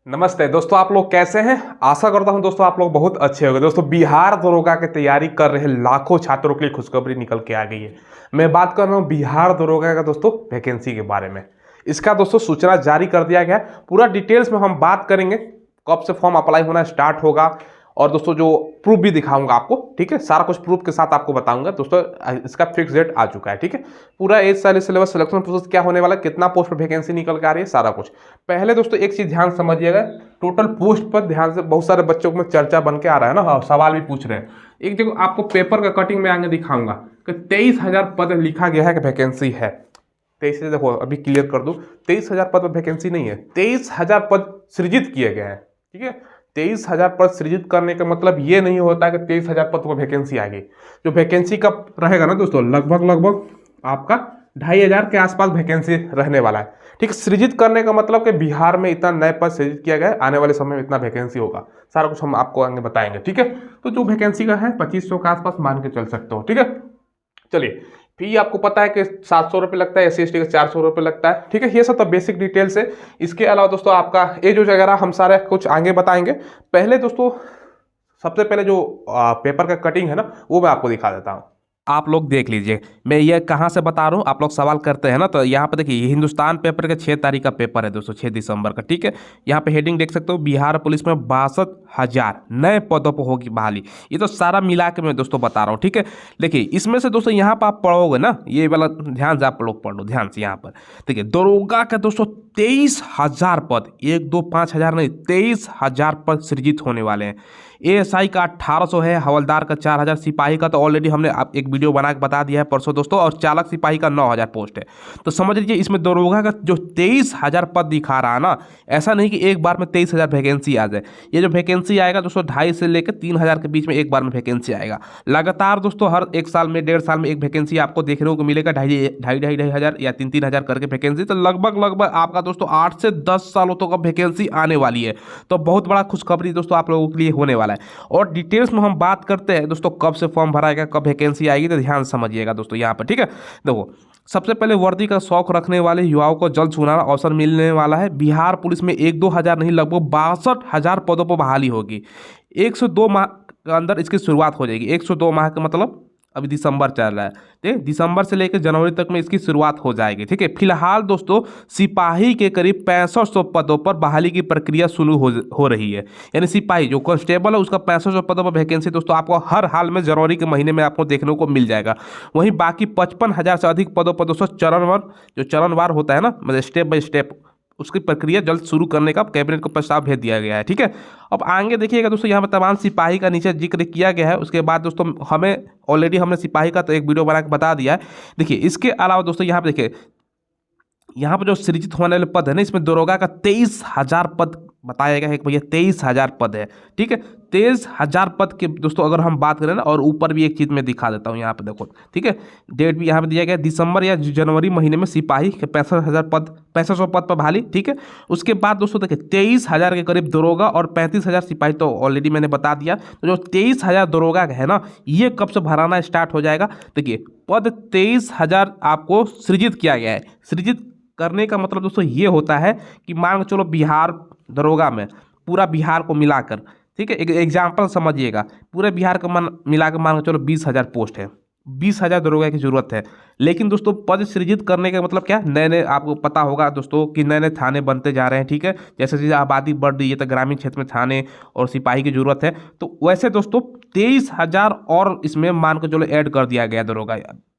नमस्ते दोस्तों, आप लोग कैसे हैं। आशा करता हूं दोस्तों आप लोग बहुत अच्छे होंगे। दोस्तों, बिहार दरोगा की तैयारी कर रहे लाखों छात्रों के लिए खुशखबरी निकल के आ गई है। मैं बात कर रहा हूं बिहार दरोगा का दोस्तों वैकेंसी के बारे में। इसका दोस्तों सूचना जारी कर दिया गया है। पूरा डिटेल्स में हम बात करेंगे, कब से फॉर्म अप्लाई होना स्टार्ट होगा और दोस्तों जो प्रूफ भी दिखाऊंगा आपको, ठीक है। सारा कुछ प्रूफ के साथ आपको बताऊंगा दोस्तों। इसका फिक्स डेट आ चुका है, ठीक है। पूरा एज साल सिलेबस, सिलेक्शन प्रोसेस क्या होने वाला है, कितना पोस्ट पर वैकेंसी निकल के आ रही है, सारा कुछ। पहले दोस्तों एक चीज ध्यान समझिएगा, टोटल पोस्ट पर ध्यान से। बहुत सारे बच्चों में चर्चा बन के आ रहा है ना, हाँ, सवाल भी पूछ रहे हैं। एक देखो, आपको पेपर का कटिंग में आगे दिखाऊंगा कि 23,000 पद लिखा गया है कि वैकेंसी है। 23,000 देखो, अभी क्लियर कर दूं, 23,000 पद पर वैकेंसी नहीं है, 23,000 पद सृजित किए गए हैं, ठीक है। 23,000 पद सृजित करने का मतलब ये नहीं होता कि 23,000 पद पर वैकेंसी आ गई। जो वैकेंसी का रहेगा ना दोस्तों, लगभग आपका 2,500 के आसपास वैकेंसी रहने वाला है, ठीक है। सृजित करने का मतलब कि बिहार में इतना नए पद सृजित किया गया है, आने वाले समय में इतना वैकेंसी होगा, सारा कुछ हम आपको आगे बताएंगे, ठीक है। तो जो वैकेंसी का है 2,500 के आसपास मान के चल सकते हो, ठीक है। चलिए, फी आपको पता है कि 700 रुपये लगता है, SC ST का 400 रुपये लगता है, ठीक है। ये सब तो बेसिक डिटेल्स है। इसके अलावा दोस्तों आपका एज वगैरह हम सारे कुछ आगे बताएंगे। पहले दोस्तों सबसे पहले जो पेपर का कटिंग है ना, वो मैं आपको दिखा देता हूँ। आप लोग देख लीजिए, मैं ये कहाँ से बता रहा हूँ। आप लोग सवाल करते हैं ना, तो यहाँ पे देखिए, हिंदुस्तान पेपर के 6 तारीख का पेपर है दोस्तों, 6 दिसंबर का, ठीक है। यहाँ पे हेडिंग देख सकते हो, बिहार पुलिस में 62,000 नए पदों पर होगी बहाली। ये तो सारा मिला के मैं दोस्तों बता रहा हूँ, ठीक है। देखिए, इसमें से दोस्तों यहाँ पर आप पढ़ोगे ना, ये वाला ध्यान से आप लोग पढ़ लो, ध्यान से। यहाँ पर देखिए, दरोगा का दोस्तों 23,000 पद, 1 2 5 हजार नहीं, 23,000 पद सृजित होने वाले हैं। ASI का 1,800 है, हवलदार का 4,000, सिपाही का तो ऑलरेडी हमने आप एक वीडियो बना के बता दिया है परसों दोस्तों, और चालक सिपाही का 9,000 पोस्ट है। तो समझ लीजिए, इसमें दरोगा का जो 23,000 पद दिखा रहा है ना, ऐसा नहीं कि एक बार में 23,000 वैकेंसी आ जाए। ये जो वैकेंसी आएगा दोस्तों, 2,500 से लेकर 3,000 के बीच में एक बार में वैकेंसी आएगा। लगातार दोस्तों हर एक साल में, 1.5 साल में एक वैकेंसी आपको देखने को मिलेगा, 2,500 हजार या 3,000 करके वैकेंसी। तो लगभग आपका दोस्तों 8 से 10 सालों तक का वैकेंसी आने वाली है। तो बहुत बड़ा खुशखबरी दोस्तों आप लोगों के लिए होने वाला है। और डिटेल्स में हम बात करते हैं दोस्तों, कब से फॉर्म भराएगा, कब वैकेंसी आएगी, तो ध्यान समझिएगा दोस्तों यहाँ पर, ठीक है। देखो, सबसे पहले वर्दी का शौक रखने वाले युवाओं को जल्द सुनहरा अवसर मिलने वाला है। बिहार पुलिस में 1-2 हजार नहीं, लगभग 62,000 पदों पर बहाली होगी। 102 माह के अंदर इसकी शुरुआत हो जाएगी। 102 माह का मतलब अभी दिसंबर चल रहा है, ठीक है। दिसंबर से लेकर जनवरी तक में इसकी शुरुआत हो जाएगी, ठीक है। फिलहाल दोस्तों सिपाही के करीब 6500 पदों पर बहाली की प्रक्रिया शुरू हो रही है। यानी सिपाही जो कांस्टेबल है, उसका 6500 पदों पर वैकेंसी दोस्तों आपको हर हाल में जनवरी के महीने में आपको देखने को मिल जाएगा। वहीं बाकी 55,000 से अधिक पदों पर दोस्तों चरणवार होता है ना, मतलब स्टेप बाय स्टेप, उसकी प्रक्रिया जल्द शुरू करने का कैबिनेट को प्रस्ताव भेज दिया गया है, ठीक है। अब आगे देखिएगा दोस्तों, यहाँ पर तमाम सिपाही का नीचे जिक्र किया गया है। उसके बाद दोस्तों हमने सिपाही का तो एक वीडियो बना के बता दिया है। देखिए, इसके अलावा दोस्तों यहाँ पे देखिए, यहाँ पर जो सृजित होने वाले पद है ना, इसमें दरोगा का 23,000 पद बताया गया है कि भैया 23,000 पद है, ठीक है। 23,000 पद के दोस्तों अगर हम बात करें ना, और ऊपर भी एक चीज़ मैं दिखा देता हूँ यहाँ पे, देखो, ठीक है। डेट भी यहाँ पे दिया गया, दिसंबर या जनवरी महीने में सिपाही के 6500 पद पर बहाली, ठीक है। उसके बाद दोस्तों देखिए, 23,000 के करीब दरोगा और 35,000 सिपाही तो ऑलरेडी मैंने बता दिया। तो जो 23,000 दरोगा है ना, ये कब से भराना स्टार्ट हो जाएगा। देखिए, पद 23,000 आपको सृजित किया गया है। सृजित करने का मतलब दोस्तों ये होता है कि मान के चलो बिहार दरोगा में पूरा बिहार को मिलाकर, ठीक है, एक एग्जाम्पल समझिएगा, पूरे बिहार को मिलाकर मान के चलो 20,000 पोस्ट है, 20,000 दरोगा की जरूरत है। लेकिन दोस्तों पद सृजित करने का मतलब क्या, नए नए, आपको पता होगा दोस्तों कि नए नए थाने बनते जा रहे हैं, ठीक है। जैसे जैसे आबादी बढ़ रही है तो ग्रामीण क्षेत्र में थाने और सिपाही की जरूरत है। तो वैसे दोस्तों 23,000 और इसमें मान के चलो ऐड कर दिया गया दरोगा,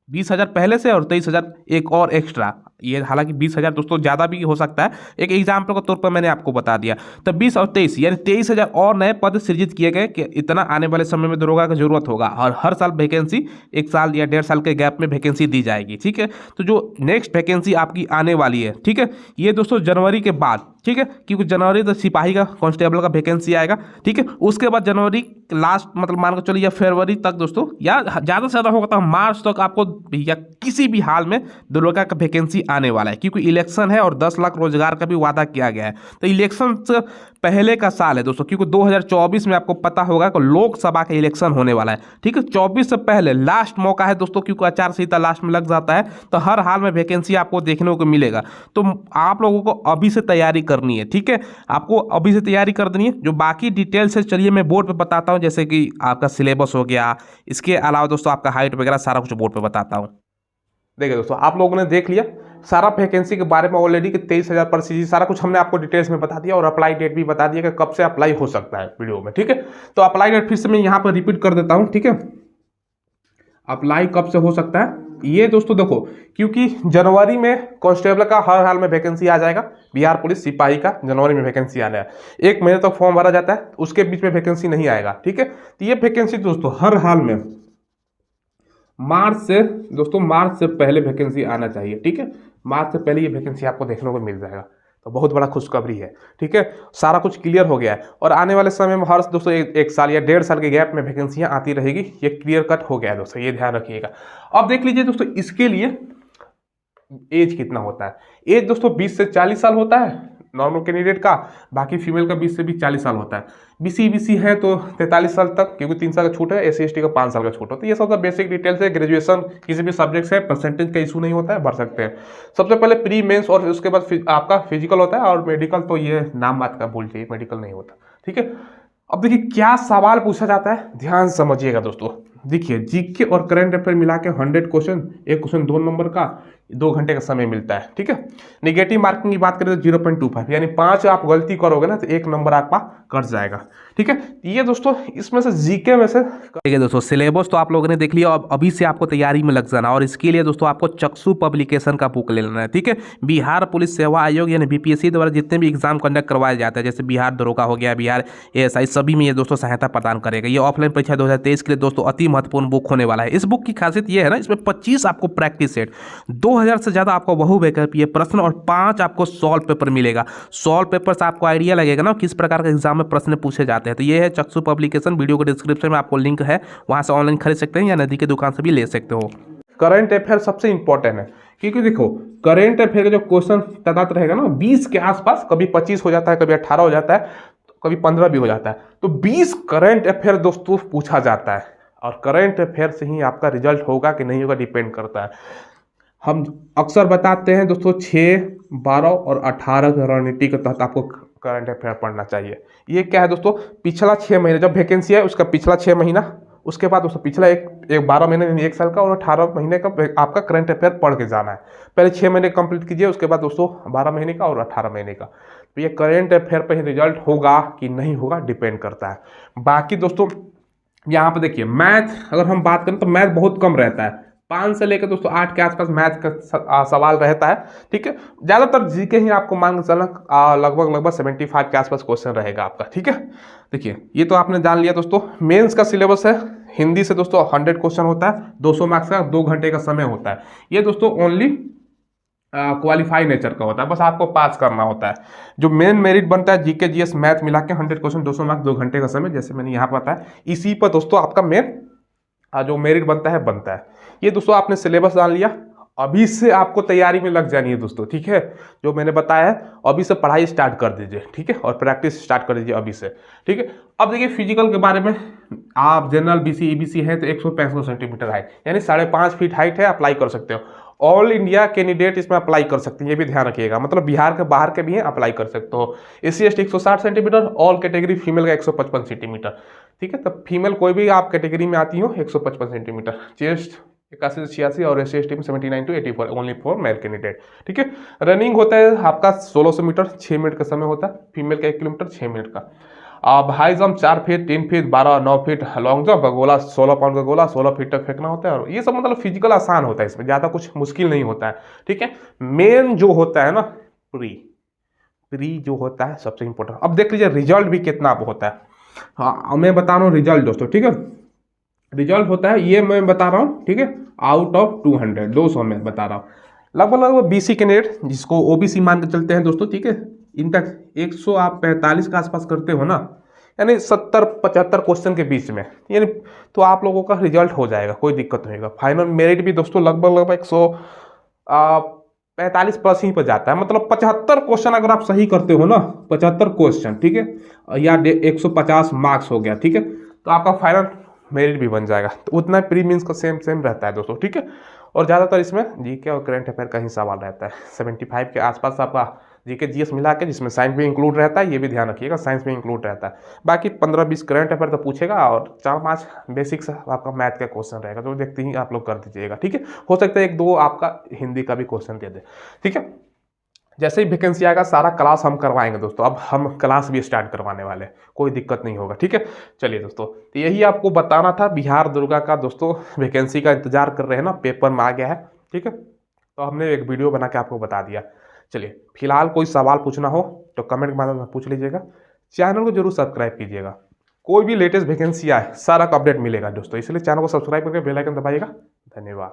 20,000 पहले से और 23,000 एक और एक्स्ट्रा। ये हालांकि 20,000 दोस्तों ज़्यादा भी हो सकता है, एक एग्जाम्पल के तौर पर मैंने आपको बता दिया। तो 20 और 23 यानी 23,000 और नए पद सृजित किए गए कि इतना आने वाले समय में दरोगा की जरूरत होगा। और हर साल वैकेंसी, 1 साल या 1.5 साल के गैप में वैकेंसी दी जाएगी, ठीक है। तो जो नेक्स्ट वैकेंसी आपकी आने वाली है, ठीक है, ये दोस्तों जनवरी के बाद, ठीक है, क्योंकि जनवरी तो सिपाही का कांस्टेबल का वैकेंसी आएगा, ठीक है। उसके बाद जनवरी लास्ट मतलब मान के चलिए या फरवरी तक दोस्तों, या ज़्यादा से ज़्यादा होगा तो मार्च तक आपको या किसी भी हाल में दरोगा का वैकेंसी आने वाला है, क्योंकि इलेक्शन है और 10 लाख रोजगार का भी वादा किया गया है। तो इलेक्शन से पहले का साल है दोस्तों, क्योंकि 2024 में आपको पता होगा कि लोकसभा का इलेक्शन होने वाला है। ठीक है, 24 से पहले लास्ट मौका है दोस्तों, क्योंकि आचार संहिता लास्ट में लग जाता है, तो हर हाल में वैकेंसी आपको देखने को मिलेगा। तो आप लोगों को अभी से तैयारी करनी है। ठीक है, आपको अभी से तैयारी कर देनी है। जो बाकी डिटेल्स है चलिए मैं बोर्ड पे बताता हूँ, जैसे कि आपका सिलेबस हो गया, इसके अलावा दोस्तों आपका हाइट वगैरह सारा कुछ बोर्ड पे बताता हूँ। देखिए दोस्तों, आप लोगों ने देख लिया सारा वैकेंसी के बारे में ऑलरेडी कि 23,000 पर सीजी सारा कुछ हमने आपको डिटेल्स में बता दिया, और अप्लाई डेट भी बता दिया कि कब से अप्लाई हो सकता है वीडियो में। ठीक है, तो अप्लाई डेट फिर से मैं यहाँ पर रिपीट कर देता हूँ। ठीक है, अप्लाई कब से हो सकता है ये दोस्तों देखो, क्योंकि जनवरी में कांस्टेबल का हर हाल में वैकेंसी आ जाएगा, बिहार पुलिस सिपाही का जनवरी में वैकेंसी आना है। 1 महीने तक फॉर्म भरा जाता है, उसके बीच में वैकेंसी नहीं आएगा। ठीक है, तो ये वैकेंसी दोस्तों हर हाल में मार्च से दोस्तों, मार्च से पहले वैकेंसी आना चाहिए। ठीक है, मार्च से पहले ये वैकेंसी आपको देखने को मिल जाएगा, तो बहुत बड़ा खुशखबरी है। ठीक है, सारा कुछ क्लियर हो गया है, और आने वाले समय में हर दोस्तों एक साल या 1.5 साल के गैप में वैकेंसियां आती रहेगी। ये क्लियर कट हो गया है दोस्तों, ये ध्यान रखिएगा। अब देख लीजिए दोस्तों, इसके लिए एज कितना होता है। एज दोस्तों 20 से 40 साल होता है नॉर्मल कैंडिडेट का, बाकी फीमेल का 20 से भी 40 साल होता है। बीसी है तो 43 साल तक, क्योंकि 3 साल का छूट है। SC/ST का 5 साल का छूट होता है। ये सब बेसिक डिटेल्स है। ग्रेजुएशन किसी भी सब्जेक्ट से परसेंटेज का इशू नहीं होता है, भर सकते हैं। सबसे पहले प्री मेंस और उसके बाद आपका फिजिकल होता है, और मेडिकल तो ये नाम बात का भूल जाइए, मेडिकल नहीं होता। ठीक है, अब देखिए क्या सवाल पूछा जाता है, ध्यान समझिएगा दोस्तों। देखिए जीके और करंट अफेयर मिला के 100 क्वेश्चन, एक क्वेश्चन 2 नंबर का, 2 घंटे का समय मिलता है। ठीक है, नेगेटिव मार्किंग की बात करें तो 0.25, यानी 5 आप गलती करोगे ना तो 1 नंबर आपका कट जाएगा। ठीक है, ये दोस्तों इसमें से जीके में से ठीक है दोस्तों, सिलेबस तो आप लोगों ने देख लिया। अब अभी से आपको तैयारी में लग जाना, और इसके लिए दोस्तों आपको चक्षु पब्लिकेशन का बुक ले लेना है। ठीक है, बिहार पुलिस सेवा आयोग यानी BPSC द्वारा जितने भी एग्जाम कंडक्ट करवाए जाते हैं, जैसे बिहार दरोगा हो गया, बिहार ASI, सभी में ये दोस्तों सहायता प्रदान करेगा। ये ऑफलाइन परीक्षा 2023 के लिए दोस्तों अति महत्वपूर्ण बुक होने वाला है। इस बुक की खासियत ये है ना, इसमें 25 आपको प्रैक्टिस सेट, 2000 से ज़्यादा आपको बहुविकल्पीय प्रश्न और 5 आपको सॉल्व पेपर मिलेगा। सॉल्व पेपर से आपको आइडिया लगेगा ना किस प्रकार के एग्जाम में प्रश्न पूछे जाते हैं। तो ये है चक्षु पब्लिकेशन, वीडियो के डिस्क्रिप्शन में आपको लिंक है, वहाँ से ऑनलाइन खरीद सकते हैं या नदी की दुकान से भी ले सकते हो। करंट अफेयर सबसे इंपॉर्टेंट है, क्योंकि देखो करंट अफेयर का जो क्वेश्चन तैनात रहेगा ना 20 के आसपास, कभी 25 हो जाता है, कभी 18 हो जाता है, कभी 15 भी हो जाता है। तो 20 करंट अफेयर दोस्तों पूछा जाता है, और करंट अफेयर से ही आपका रिजल्ट होगा कि नहीं होगा डिपेंड करता है। हम अक्सर बताते हैं दोस्तों 6, 12 और 18 की रणनीति के तहत आपको करंट अफेयर पढ़ना चाहिए। ये क्या है दोस्तों, पिछला 6 महीने जब वैकेंसी है उसका पिछला 6 महीना, उसके बाद दोस्तों पिछला एक 12 महीने यानी 1 साल का और 18 महीने का आपका करंट अफेयर पढ़ के जाना है। पहले 6 महीने कंप्लीट कीजिए, उसके बाद दोस्तों 12 महीने का और 18 महीने का। तो ये करंट अफेयर पर ही रिजल्ट होगा कि नहीं होगा डिपेंड करता है। बाकी दोस्तों यहाँ पर देखिए मैथ, अगर हम बात करें तो मैथ बहुत कम रहता है, 5 से लेकर दोस्तों 8 के आसपास मैथ का सवाल रहता है। ठीक है, ज़्यादातर जीके ही आपको मान के चलना लगभग 75 के आसपास क्वेश्चन रहेगा आपका। ठीक है, देखिए ये तो आपने जान लिया दोस्तों। मेंस का सिलेबस है, हिंदी से दोस्तों 100 क्वेश्चन होता है, 200 मार्क्स का, 2 घंटे का समय होता है। ये दोस्तों ओनली क्वालिफाई नेचर का होता है, बस आपको पास करना होता है। जो मेन मेरिट बनता है जीके GS मैथ मिला के 100 क्वेश्चन, 200 मार्क्स, 2 घंटे का समय, जैसे मैंने यहाँ पर बताया, इसी पर दोस्तों आपका मेन जो मेरिट बनता है। ये दोस्तों आपने सिलेबस जान लिया, अभी से आपको तैयारी में लग जानी है दोस्तों। ठीक है, जो मैंने बताया है अभी से पढ़ाई स्टार्ट कर दीजिए। ठीक है, और प्रैक्टिस स्टार्ट कर दीजिए अभी से। ठीक है, अब देखिए फिजिकल के बारे में, आप जनरल BC EBC है तो 165 सेंटीमीटर हाइट यानी 5.5 फीट हाइट है, अप्लाई कर सकते हो। ऑल इंडिया कैंडिडेट इसमें अप्लाई कर सकते हैं, ये भी ध्यान रखिएगा, मतलब बिहार के बाहर के भी हैं अप्लाई कर सकते हो। SC/ST 160 centimetre, all category female का 155 सेंटीमीटर। ठीक है, तब फीमेल कोई भी आप कैटेगरी में आती हो 155 सेंटीमीटर, चेस्ट 81 से 86 और SC/ST में 79 to 84 only for male candidate. ठीक है, रनिंग होता है आपका 1600 मीटर, 6 मिनट का समय होता है, फीमेल का 1 किलोमीटर 6 मिनट का। अब high jump 4 feet, 3 feet, 12, 9 feet, long jump गोला 16 पाउंड का गोला 16 फीट तक फेंकना होता है। और ये सब मतलब फिजिकल आसान होता है, इसमें ज़्यादा कुछ मुश्किल नहीं होता है। ठीक है, मेन जो होता है ना प्री जो होता है सबसे इंपॉर्टेंट। अब देख लीजिए रिजल्ट भी कितना होता है। हाँ, मैं बता रहा हूँ रिजल्ट दोस्तों। ठीक है, रिजल्ट होता है, ये मैं बता रहा हूँ। ठीक है, आउट ऑफ 200 में बता रहा हूँ। लगभग BC कैंडिडेट जिसको OBC मान के चलते हैं दोस्तों। ठीक है, इन तक 145 के आसपास करते हो ना, यानी 70-75 क्वेश्चन के बीच में, यानी तो आप लोगों का रिजल्ट हो जाएगा, कोई दिक्कत नहीं होगा। फाइनल मेरिट भी दोस्तों लगभग 100 45 प्लस ही पर जाता है। मतलब 75 क्वेश्चन अगर आप सही करते हो ना, 75 क्वेश्चन, ठीक है, या 150 मार्क्स हो गया, ठीक है, तो आपका फाइनल मेरिट भी बन जाएगा। तो उतना प्री मीन्स का सेम सेम रहता है दोस्तों, ठीक है। और ज़्यादातर इसमें जीके और करंट अफेयर का ही सवाल रहता है। 75 के आसपास आपका जीके जीएस मिला के, जिसमें साइंस भी इंक्लूड रहता है, ये भी ध्यान रखिएगा, साइंस भी इंक्लूड रहता है। बाकी 15-20 करंट अफेयर तो पूछेगा, और 4-5 बेसिक्स आपका मैथ का क्वेश्चन रहेगा, तो देखते ही आप लोग कर दीजिएगा, ठीक है। हो सकता है 1-2 आपका हिंदी का भी क्वेश्चन दे दे, ठीक है। जैसे ही वैकेंसी आएगा सारा क्लास हम करवाएंगे दोस्तों। अब हम क्लास भी स्टार्ट करवाने वाले हैं, कोई दिक्कत नहीं होगा, ठीक है। चलिए दोस्तों, तो यही आपको बताना था बिहार दुर्गा का दोस्तों। वैकेंसी का इंतजार कर रहे हैं ना, पेपर में आ गया है, ठीक है, तो हमने एक वीडियो बना के आपको बता दिया। चलिए, फिलहाल कोई सवाल पूछना हो तो कमेंट के माध्यम से पूछ लीजिएगा। चैनल को जरूर सब्सक्राइब कीजिएगा, कोई भी लेटेस्ट वैकेंसी आए सारा का अपडेट मिलेगा दोस्तों, इसलिए चैनल को सब्सक्राइब करके बेल आइकन दबाइएगा। धन्यवाद।